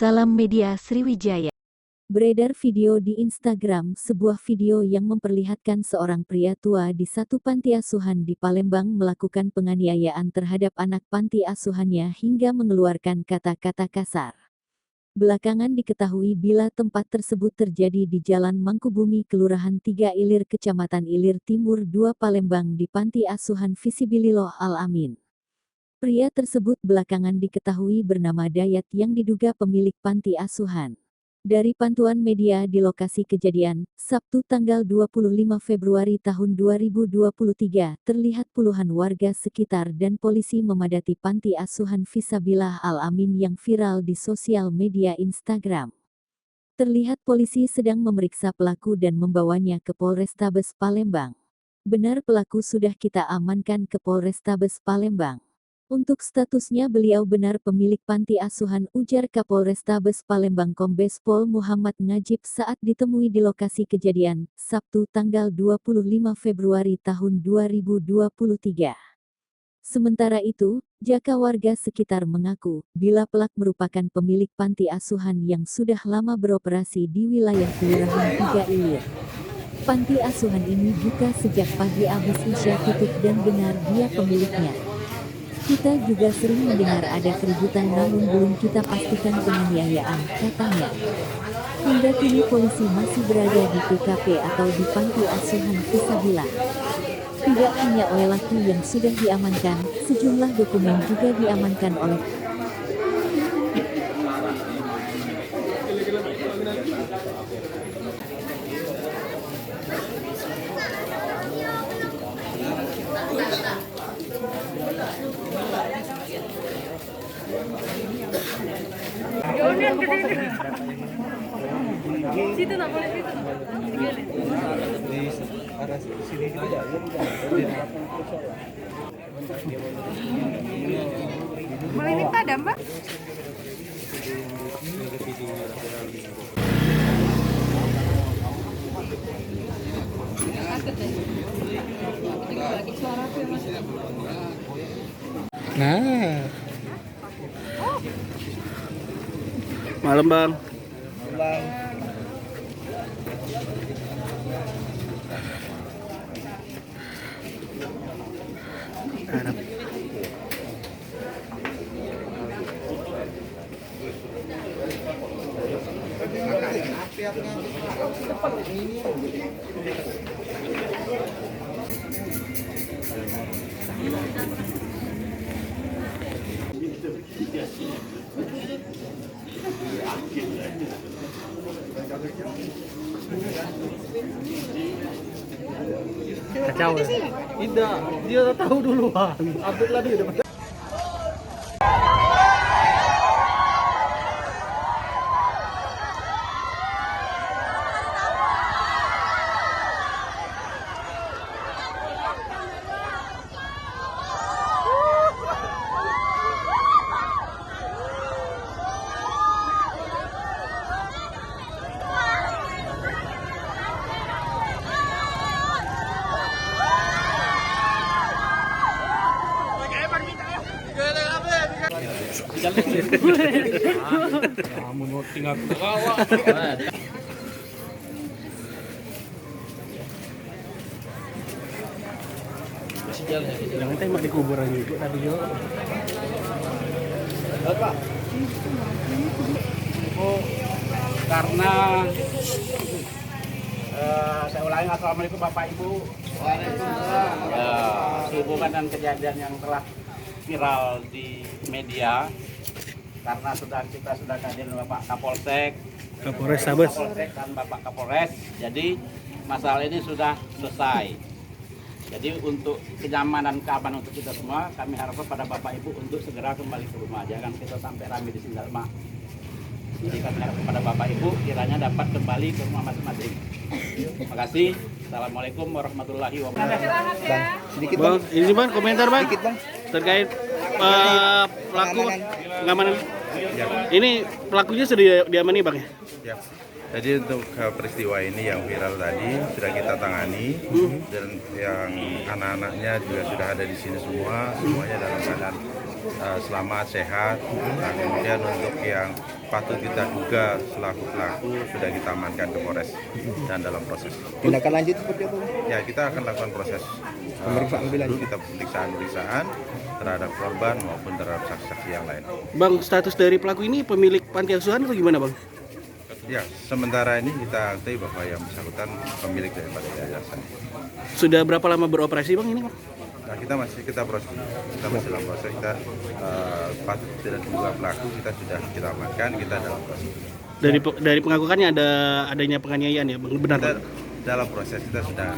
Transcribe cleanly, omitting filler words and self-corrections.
Salam Media Sriwijaya. Beredar video di Instagram, sebuah video yang memperlihatkan seorang pria tua di satu panti asuhan di Palembang melakukan penganiayaan terhadap anak panti asuhannya hingga mengeluarkan kata-kata kasar. Belakangan diketahui bila tempat tersebut terjadi di Jalan Mangkubumi, Kelurahan 3 Ilir, Kecamatan Ilir Timur 2 Palembang di panti asuhan Visibilillah Al-Amin. Pria tersebut belakangan diketahui bernama Dayat yang diduga pemilik panti asuhan. Dari pantauan media di lokasi kejadian, Sabtu tanggal 25 Februari tahun 2023, terlihat puluhan warga sekitar dan polisi memadati panti asuhan Fisabilillah Al-Amin yang viral di sosial media Instagram. Terlihat polisi sedang memeriksa pelaku dan membawanya ke Polrestabes Palembang. Benar, pelaku sudah kita amankan ke Polrestabes Palembang. Untuk statusnya beliau benar pemilik panti asuhan, ujar Kapolrestabes Palembang Kombes Pol Muhammad Najib saat ditemui di lokasi kejadian, Sabtu tanggal 25 Februari tahun 2023. Sementara itu, jaka warga sekitar mengaku, bila pelaku merupakan pemilik panti asuhan yang sudah lama beroperasi di wilayah Kelurahan 3 Ilir. Panti asuhan ini buka sejak pagi habis isya tutup dan benar dia pemiliknya. Kita juga sering mendengar ada keributan namun belum kita pastikan penganiayaan, katanya. Hingga kini polisi masih berada di TKP atau di panti asuhan Fisabilillah. Tidak hanya oleh laki yang sudah diamankan, sejumlah dokumen juga diamankan oleh Situ nak boleh situ. Di arah sini juga. Boleh ini padam, Mbak? Nah. Malam, Bang. Harap. Kacau ya? Tidak, dia tahu duluan. Update lagi udah. Kamu mau tinggal ke bawah. Masih jalan. Jangan tembak di kuburan juga tadi yo. Pak. Oh, karena saya ulangi, assalamualaikum Bapak Ibu. Waalaikumsalam. Ya, sehubungan dengan kejadian yang telah viral di media, karena kita sudah hadir Bapak Kapolsek, Kapolrestabes dan Bapak Kapolres, jadi masalah ini sudah selesai. Jadi untuk kenyamanan keamanan untuk kita semua, kami harapkan pada Bapak Ibu untuk segera kembali ke rumah, jangan kita sampai ramai di sini, Mak. Jadi kami harap kepada Bapak Ibu kiranya dapat kembali ke rumah masing-masing. Terima kasih. Assalamualaikum warahmatullahi wabarakatuh. sedikit Bang, ini Bang komentar Bang terkait pelaku pengamanan. Ini pelakunya sudah diamani Bang ya? Ya. Jadi untuk peristiwa ini yang viral tadi sudah kita tangani dan yang anak-anaknya juga sudah ada di sini semuanya dalam keadaan selamat, sehat. Nah, kemudian untuk yang patut kita duga selaku pelaku sudah kita amankan ke Polres dan dalam proses. Tindakan lanjut seperti apa? Ya, kita akan lakukan proses Pemeriksaan lebih lanjut. dulu, kita pemeriksaan terhadap korban maupun terhadap saksi-saksi yang lain. Bang, status dari pelaku ini pemilik panti asuhan atau gimana, Bang? Ya, sementara ini kita akui bahwa yang bersangkutan pemilik daripada yayasan. Sudah berapa lama beroperasi, Bang, ini, Bang? Nah, kita masih dalam proses, kita patut tidak diduga pelaku, kita amankan, kita dalam proses. Dari pengakuannya adanya penganiayaan ya, Bang? Benar, Kita Bang? dalam proses, kita sedang